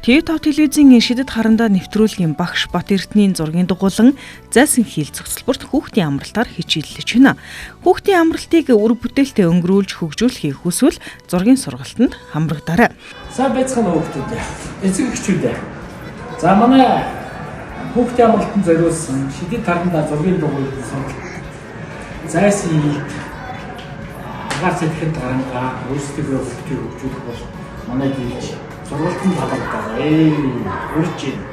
TV5 телевизийн шидэд харандаа нэвтрүүлгийн багш Бат Эрдэнийн зургийн дугуулан зайсан хийл цогцлборт хүүхдийн амралтаар хичээллэж байна. Хүүхдийн амралтыг үр бүтээлтэй өнгөрүүлж хөгжүүлэхийг хүсвэл зургийн сургалтанд хамрагдаарай. Сайн байцгаана хүүхдүүд. Эцэг эхчүүд. За манай хүүхдийн амралтанд зориулсан шидэд харандаа зургийн дугуулсан сургалт зайсан хийл агаар сэтгэнд гарангаа өөрсдөө хөгжүүлэх хөгжүүлэх бол манай жилж сургалтын талбартай үрж байна.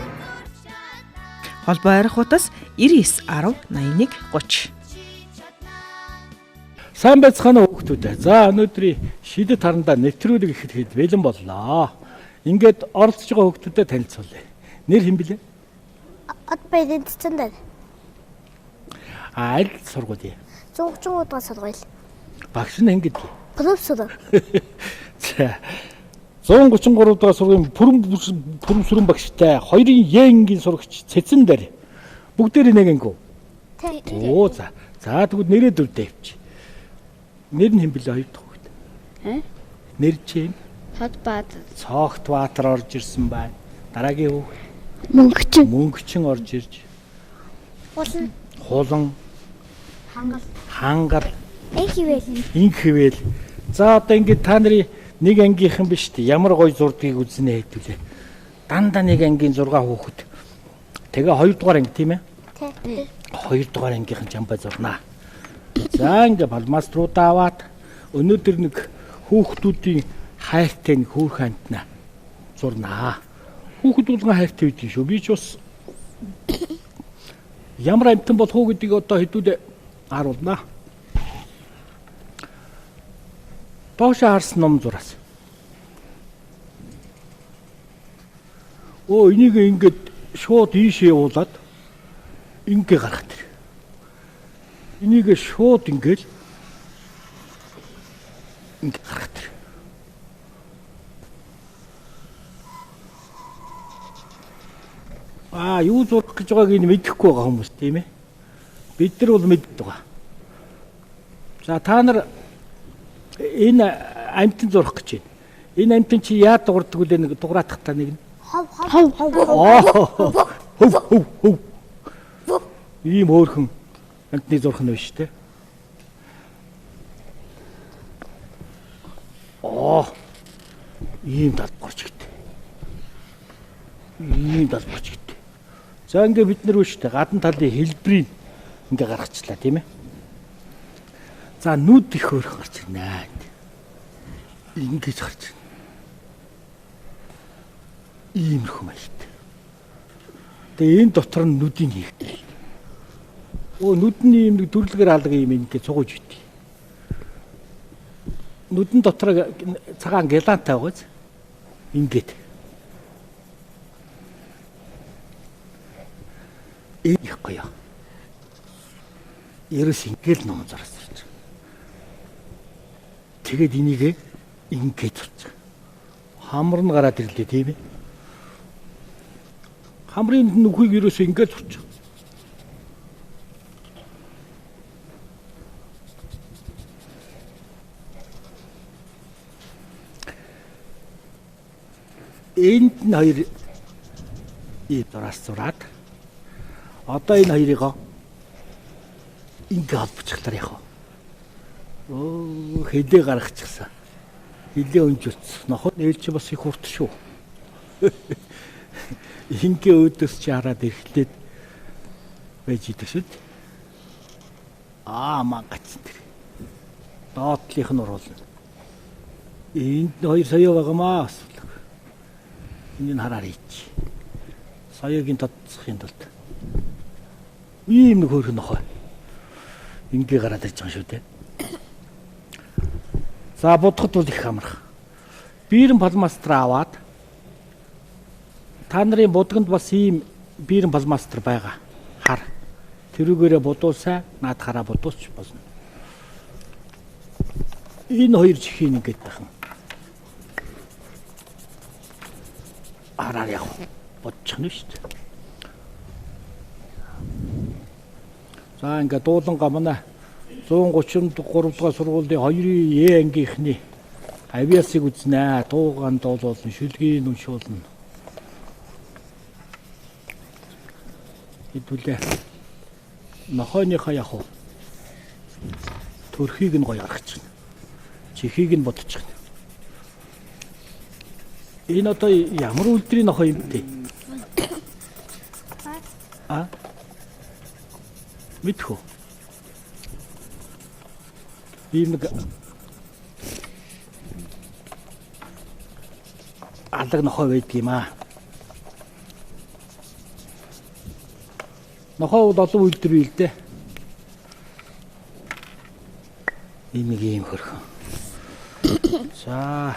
Холбоо арих утас 99 10 81 30. Сайн байцгаана уу хүүхдүүд. За өнөөдрийн шидэд харандаа нэвтрүүлэг ихэд бэлэн боллоо. Ингээд оролцож байгаа хүүхдүүдэд танилцуулъя. Нэр хэн блэ? Од Баянцэндэр. Аль сургууль? 130 удаа сургууль. Багш нь хэн гэдэг? Профессор. За 133 дахь сургуулийн пүрэм багштай 2-ын Е-ийн сурагч Цэцэндэр бүгдээр нэгэнгүй. Оо за. За тэгвэл нэрээ дүрдээ явчих. Нэр нь хэн блэ хоёр дахь хүүхэд? Нэр чинь Цогт Баатар орж ирсэн байна. Дараагийн хүүхэд Мөнгөчин орж ирж. Хулан Хангал Инхвэл. За одоо ингэ та нарын нэг ангийнхан биш үү? Ямар гоё зурдгийг үзнэ хэдүүлээ. Дандаа нэг ангийн 6 хүүхэд. Тэгээ 2 дугаар анги тийм ээ? Тийм. 2 дугаар ангийнхан жамбай зурнаа. За ингэ балмаструудаа аваад өнөөдөр нэг хүүхдүүдийн хайртай нэг хөөх хантна зурнаа. Хүүхэд болгон хайртай үйдэн шүү. Би ч бас ямар амтан болох уу гэдгийг одоо хэдүүлээ харуулнаа. Доошо харсан ном зураас. Энийг ингээд шууд ийшээ уулаад ингээ гаргах тэр. Энийг шууд ингээл ингээ гаргах тэр. Юу зурх гэж байгааг нь мэдэхгүй байгаа хүмүүс тийм ээ. Бид нар бол мэддэг байгаа. За та нар энэ амтан зурх гэж байна. Энэ амтан чи яа дуурдаг вэ? Нэг дуграатах та нэг нь. Хов. Ийм хөөрхөн амтны зурх нь биш те. Ийм талбарч гэдэг. Ийм талбарч гэдэг. За ингээ бид нар биш те. Гадна талын хэлбэрийг ингээ гаргачлаа тийм ээ. За нүд их хөөрхөн гарч ирнэ. Ингэж гарч ирнэ. Иймэрхүү маягт. Тэгээ энэ дотор нь нүдийн хийх. Нүдний юм нэг дүрлэгээр алга юм ингэ цугууж битий. Нүдэн дотор цагаан гелантай байгааз. Ингээд. Их гоё. Ерөөс ингээл ном зураас ирж. Тэгээд энийг ингээд зурчих. Хамар нь гараад ирлээ тийм ээ. Хамрын нүхийг ерөөсөө ингээд зурчих. Энд нь хоёр зураас зураад одоо энэ хоёрыг ингээд холбочихлаар яах вэ? Хилээ гаргачихсан. Хилээ өнжүүлсэн. Ноход ээлж бас их хурд шүү. Ингээ өөдөөс чи хараад ирэхлээр байж идэг шүү дээ. Мангач тэр. Доотлих нь оруулна. Энд хоёр соёо байгаамаа. Энийг хараарай чи. Соёогийн тодцохын тулд. Ийм нэг хөөрхөн нохой. Ингээ гараад ирж байгаа шүү дээ. За бодоход бол их амарх. Биерэн балмастер аваад та нарын будганд бас ийм биерэн балмастер байгаа. Хар. Тэрүүгээрээ будуусаа наад хараа будуусч болно. Энэ хоёр чихийн ингээд тахын. Араар яах вэ? Бодчих нь шүү дээ. За ингээд дууланга манай 133 дугаар сургуулийн 2-ын Е ангийнхны авиасыг үзнэ. Дуугаан дуулуулна, шүлгийг уншуулна. Хэдүүлээ. Нохойныхоо яг уу. Төрхийг нь гоё гаргачих. Чихийг нь бодчих. Энэ одоо ямар үлдрийн нохой юм бэ? А? Мэдхүү. Ийм нэг алга нохой байдаг юм аа. Нохой бол олон үлдэр бий л дээ. Энэ нэг юм хөрхөн. За.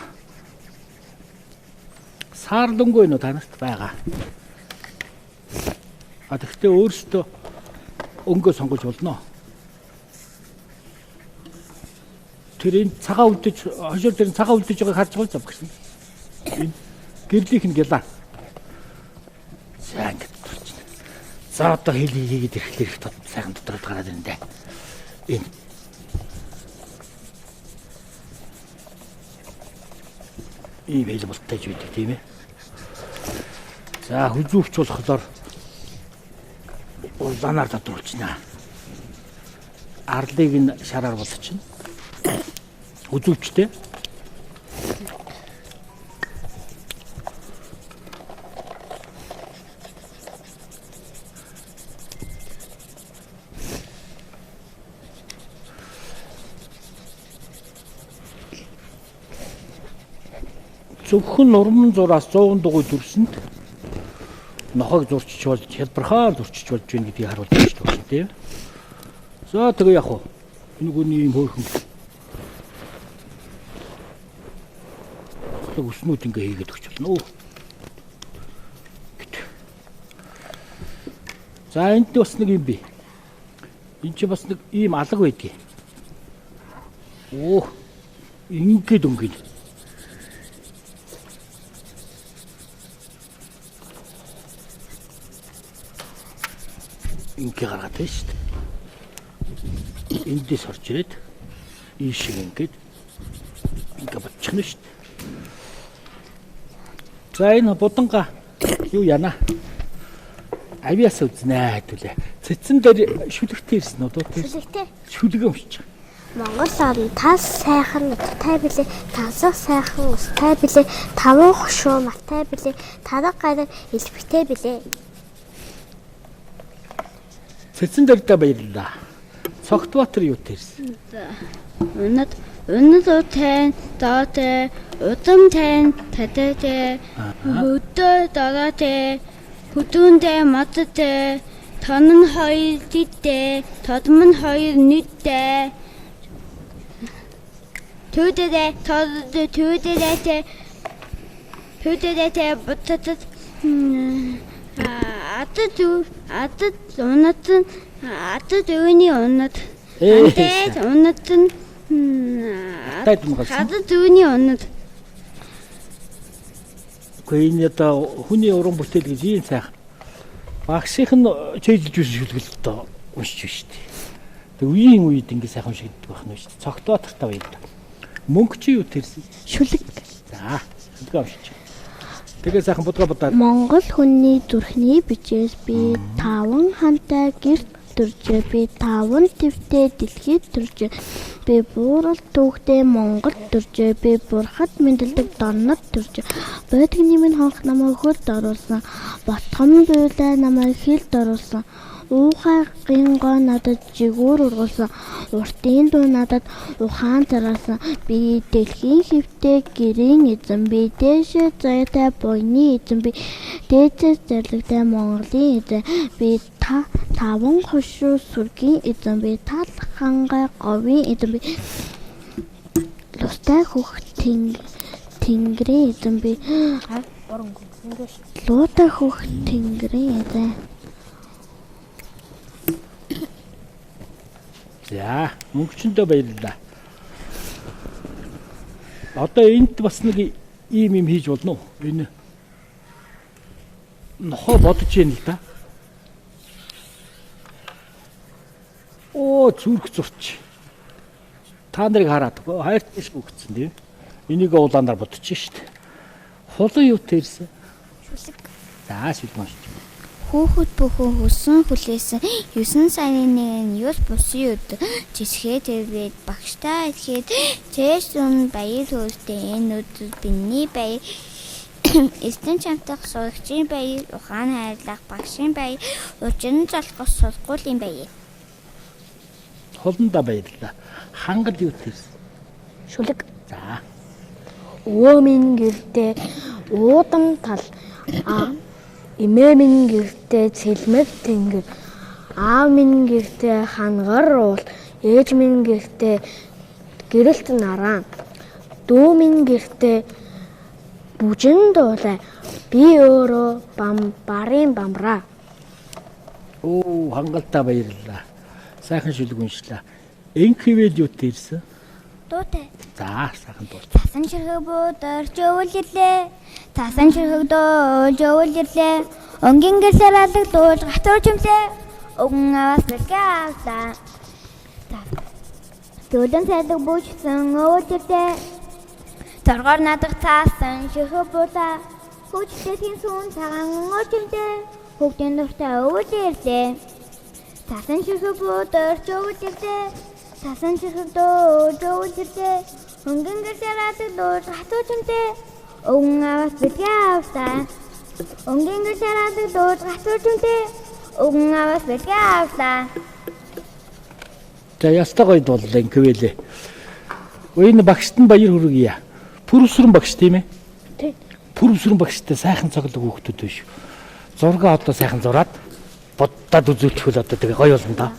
Саарлангүй нөө танарт байгаа. А тэгтээ өөрөөсөө өнгөө сонгож болно. Тэр энэ цагаан үлдэж, хошоор тэр цагаан үлдэж байгааг харж байгаа юм гэсэн. Энэ гэрлийнх нь гялаа. За ингэж турчна. За одоо хийгээд ирэхлээр их сайхан дотроод гараад ирнэ дээ. Энэ ийм хэл болтой ч байдаг тийм ээ. За хүзүүвч болохоор улаанаар тодруулчихна. Арлыг нь шараар болгочихно. Хүзүүвчтэй. Зөвхөн нурман зураас 100 дугуй дүрсэнд нохойг зурчиж болж хялбархаа зурчиж болж байна гэдгийг харуулж байна шүү дээ тийм. За тэгээ яг уу энэний юм хөөрхөн өснүүд ингээ хийгээд өгч болно уу. За энд бас нэг юм бий. Энд чи бас нэг ийм алга байдгийг. Оо ингээд өнгөний. Ингээ гаргаад байна шүү дээ. Эндээс орж ирээд ийшиг ингээд бодчихно шүү дээ. За энэ буданга юу яана? Авиас үзнэ хэвлээ. Цэцэн дээр шүлэгтэй ирсэн үү? Шүлэгтэй. Шүлэг өмч. Монгол орн тас сайхан уттай билээ, тасах сайхан устай билээ, таван хошуу маттай билээ, тараг гараг элбэгтэй билээ. Цэцэн дээр та баярлаа. Цогтбаатар юу тэрсэн? Өнөд утайн доотэй, удам тань татай, хөдөө дороотэй, хөдөөндөө модтой, тон нь хоёр дидтэй, тодом нь хоёр нүдтэй. Түүдээ бутад атад өөний унад антайд унад атад өөний унад. Гэхдээ энэ одоо хүний уран бүтээл гэж ийм сайхан. Багшийнх нь чэйжилж үсэн шүлгэл одоо уншиж байна шүү дээ. Тэг үеийн үед ингэ сайхан уншигддаг байх нь шүү дээ. Цогтбаатартаа баярлаа. Мөнгө чи юу тэрсэн? Шүлэг. За, шүлгээ уншиж. Тэгээ сайхан будгаа. Монгол хүний зүрхний бичээс би 5 хантай гэрт төржээ. Би 5 твтэй дэлхийд төржээ. Би буурал түүхтэй Монгол төржээ. Би бурхад мэндэлдэг доннод төржээ. Бодгны минь хонх намайг хөлд оруулсан. Ботхом буйлаа намайг хилд оруулсан. Уухай гингоо надад жигүүр ургуулсан. Уртын дуу надад ухаан зараасан. Би дэлхийн хэвтэй гэрийн эзэн. Би дээшээ заяатай буйны эзэн. Би дээшээ зарлагтай Монголын эзэн. Би 5 хошуу сүргийн эзэн. Би тал хангай говийн эзэн. Би лустай хөх тэнгэрийн эзэн. Би луутай хөх тэнгэрийн эзэн. За, мөнгөчөндөө баярлалаа. Одоо энд бас нэг ийм юм хийж болно уу? Энэ нохоо бодож яана л да. Оо, зүрх зурч. Та нарыг хараад хайрт биш өгцөн тийм. Энийг улаанаар бодож шít. Хулан юу тэрсэн? Шүлэг. За, шүлэг маш. Хүүхэд бүхэн хүссэн хүлээсэн 9 сарын 1-ний юус бусын өдөр жишгээ тэрвэд багштай ихэд цээсэн баяр хөөртэй энэ өдөр биний баяр эстэн чамтах сурагчийн баяр ухаан хайрлах багшийн баяр учрын залхах сургуулийн баяр. Холондоо баярлаа. Хангал юу тэрсэн? Шүлэг. За. Өвөө минь гэртээ уудам тал эмээ минь гэртээ цэлмэг тэнгэр аав минь гэртээ хангар уул ээж минь гэртээ гэрэлт нараа дүү минь гэртээ бүжин дуулаа би өөрөө барын бамраа. Оо, хангалттай баярлаа. Сайхан шүлэг уншлаа. Энхивэл юу тэрсэн? Дуутай. За, сайхан дуу. Тасан ширхэг буударч өвөл ирлээ. Тасан ширхэг доолж өвөл ирлээ. Өнгийн гэрлэр алаг дуулж гатуур чимлээ. Өгөн аваас бэлгээ авлаа. Дүүлэн сайдаг бүжсэн өвөл ирлээ. Торгоор надах цаасан ширхэг буудаа. Хүчтэй сүн цагаан өвчмдээ. Хүүхдийн дуртай өвөл ирлээ. Тасан ширхэг буударч өвөл ирлээ. Тасан ширхэг доолж өвөл ирлээ. Өнгийн гэрлэр алаг дуулж гатуур чимлээ. Өгөн аваас бэлгээ авлаа. Өнгийн гэрлэр алаг дуулж гатуур чимлээ. Өгөн аваас бэлгээ авлаа. За, ястаа гоё дуулаа инквэлээ. Энэ багшд нь баяр хүргье. Пүрвсрэн багш тийм ээ? Тийм. Пүрвсрэн багштай сайхан цоглог хүүхдүүд биш. Зургаа одоо сайхан зураад боддод үзүүлчихвэл одоо тэгээ гоё болно да.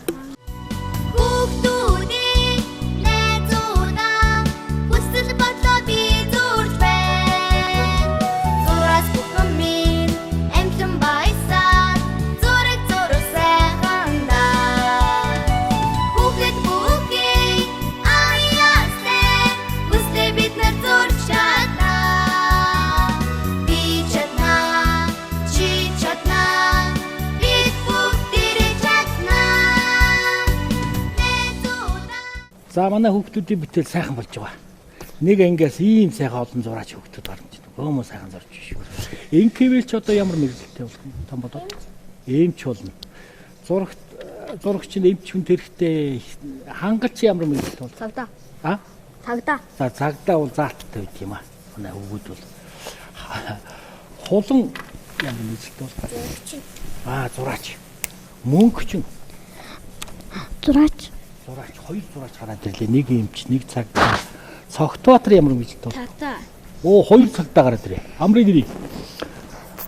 За, манай хүүхдүүдийн бүтээл сайхан болж байгаа. Нэг ангиас ийм сайхан олон зураач хүүхдүүд гарч байна. Өөмөө сайхан зурж биш. Инкивэл ч одоо ямар мэдлэлтэй болох юм том бодоо. Ээмч болно. Зурагч нь эмч хүн тэрхтээ хангач ямар мэдлэлтэй болох. Цагдаа. А? Цагдаа. За, цагдаа бол заалттай байт юм аа. Манай хүүгүүд бол хулан ямар мэдлэлтэй болох. Зураач. Мөнгөч. Зураач. Хоёр зураач гараад ирлээ. Нэг эмч, нэг цагдаа. Цогтбаатар ямар мэдлэлтэй бол. Цагдаа. Оо, хоёр цагдаа гараад ирлээ. Амрын нэрийг.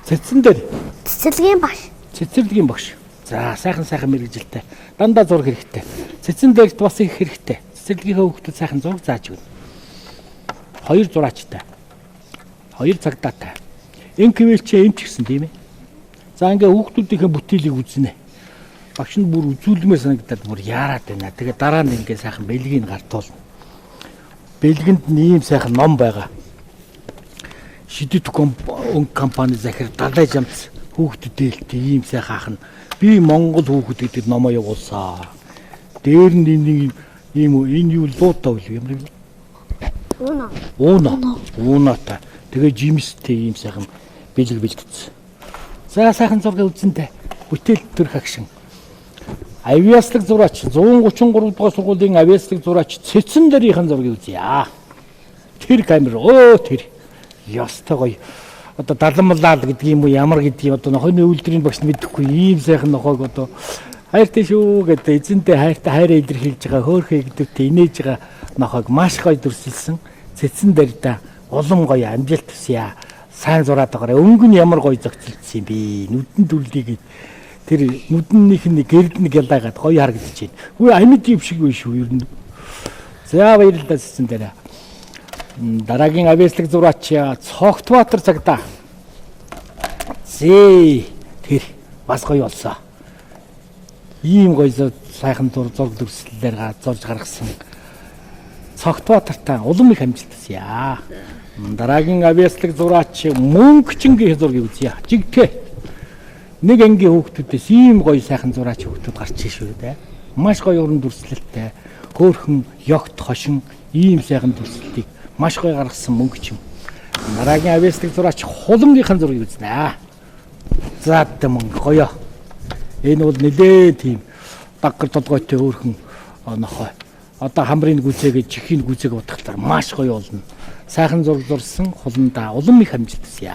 Цэцэн дээр. Цэцэрлэгийн багш. Цэцэрлэгийн багш. За, сайхан мэрэгжилтэй. Дандаа зураг хэрэгтэй. Цэцэн дээрт бас их хэрэгтэй. Цэцэрлэгийнхээ хүүхдүүд сайхан зураг зааж өгнө. Хоёр зураачтай. Хоёр цагдаатай. Энквэл чи эмч гэсэн тийм ээ. За, ингээ хүүхдүүдийнхээ бүтээлийг үзнэ. Багш нь бүр үзүүлмээр санагдаад бүр яарад байна. Тэгээ дараа нь ингээ сайхан бэлгийг гартуулна. Бэлгэнд нь ийм сайхан ном байгаа. Шидэт компани захир далай жамц хүүхдүүдээлт ийм сайхан ах нь би Монгол хүүхэд гэдэг номоо явуулсан. Дээр нь энэ юу луутай үл ямар юм? Уунатай. Тэгээ жимстэй ийм сайхан бэлэг бэлтгэсэн. За, сайхан зураг үзэнтэй. Бүтээл төрх агшин. Авиаслаг зураач 133 дугаар сургуулийн авиаслаг зураач Цэцэн дээрийнхэн зургийг үзье. Тэр камер тэр ёстой гоё. Одоо даламлал гэдэг юм уу ямар гэдгийг одоо нохойны үйлдвэрийн багш мэдэхгүй ийм сайхан нохойг одоо хайртай шүү гэдэг эзэнтэй хайраа илэрхийлж байгаа хөөхөө гэдэгтэй инээж байгаа нохойг маш гоё дүрсэлсэн. Цэцэн дээр да улам гоё амжилт хүсье. Сайн зураад байгаарай. Өнгө нь ямар гоё зохицолдсон юм бэ? Нүдэн дүрлийг тэр нүднийх нь гэрд нэг ялаагаад гоё харагдаж байна. Хөөе амьд юм шиг биш үү ер нь. За, баярлалаа Цэцэн дээр. Дараагийн авиаслаг зураач Цогтбаатар цагдаа. Тэр бас гоё болсон. Ийм гоё сайхан зураг дүрслэлээр зорж гаргасан. Цогтбаатартай улам их амжилт хүсье. Дараагийн авиаслаг зураач Мөнгөчнгийн зургийг үзье. Жигтэй. Нэг ангийн хүүхдүүдээс ийм гоё сайхан зураач хүүхдүүд гарч ирсэн шүү дээ. Маш гоё уран дүрслэлтэй, хөөрхөн, ёгт, хошин ийм сайхан дүрслэлтийг маш гоё гаргасан Мөнгөч юм. Дараагийн авиаслаг зураач Хулангийнхан зургийг үзнэ. Заатай мөн гоё. Энэ бол нэлээд тийм даггар толгойтой өөрхөн нохой. Одоо хамрын гүзээгээ чихийн гүзээг бодохлоор маш гоё болно. Сайхан зураг зурсан хуландаа улам их амжилт хүсье.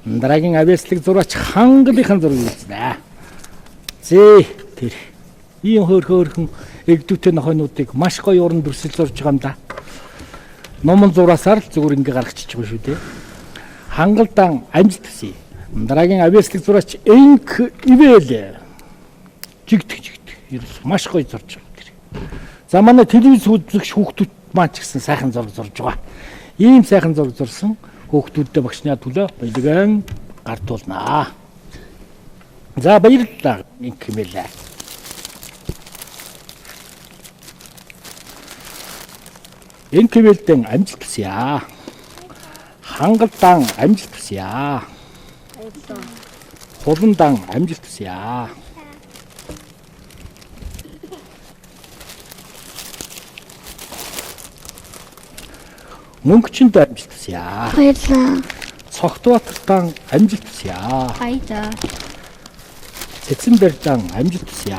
Дараагийн авьяаслаг зураач хангалынхан зургийг үзнэ. Зээ тэр ийм хөөрхөн эгдүүтэй нохойнуудыг маш гоё уран дүрсэл зурж байгаа юм да. Номон зураасаар л зүгээр ингээ гаргачих юм шүү дээ. Хангалдаан амжилт хүсье. Дараагийн авьяаслаг зураач Энк Ивэл жигдэг. Ерөөс маш гоё зурж байгаа тэр. За манай телевиз үзэгч хүүхдүүд маань ч гэсэн сайхан зураг зурж байгаа. Ийм сайхан зураг зурсан хүүхдүүдтэй багшны төлөө баялган гартуулнаа. За баярлалаа Энк Ивэл. Энк Ивэлдэн амжилт хүсье. Хангалдаан амжилт хүсье. Хуландаан амжилт хүсье. Мөнгөчөнд амжилт хүсье. Баярлалаа. Цогтбаатартай амжилт хүсье. Баярлалаа. Цэцэнбэрдэн амжилт хүсье.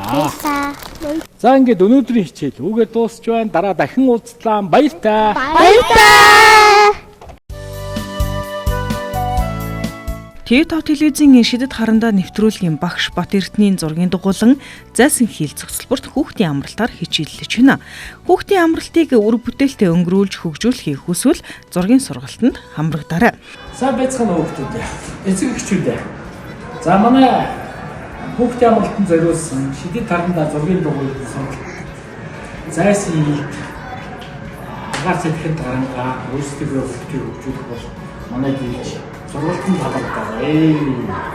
За ингээд өнөөдрийн хичээл үгээр дуусч байна. Дараа дахин уулзлаа. Баяртай. ТV5 телевизийн шидэд харандаа нэвтрүүлгийн багш Бат Эрдэнийн зургийн дугуйлан зайсан хийл цогцлборт хүүхдийн амралтаар хичээллэж байна. Хүүхдийн амралтыг үр бүтээлтэй өнгөрүүлж хөгжүүлэхийг хүсвэл зургийн сургалтанд хамрагдаарай. Сайн байцгаана хүүхдүүд. Эцэг эхчүүд. За манай хүүхдийн амралтанд зориулсан шидэд харандаа зургийн дугуйлан сургалт. Зайсан хийл агаар сэтгэхэд гарангаа өөрсдөө хөгжүүлэх хөгжүүлэх бол манай жилч сургалтын талбарт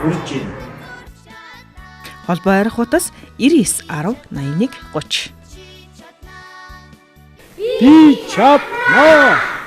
үрж байна. Холбоо арих утас 99 10 81 30. Би чадна.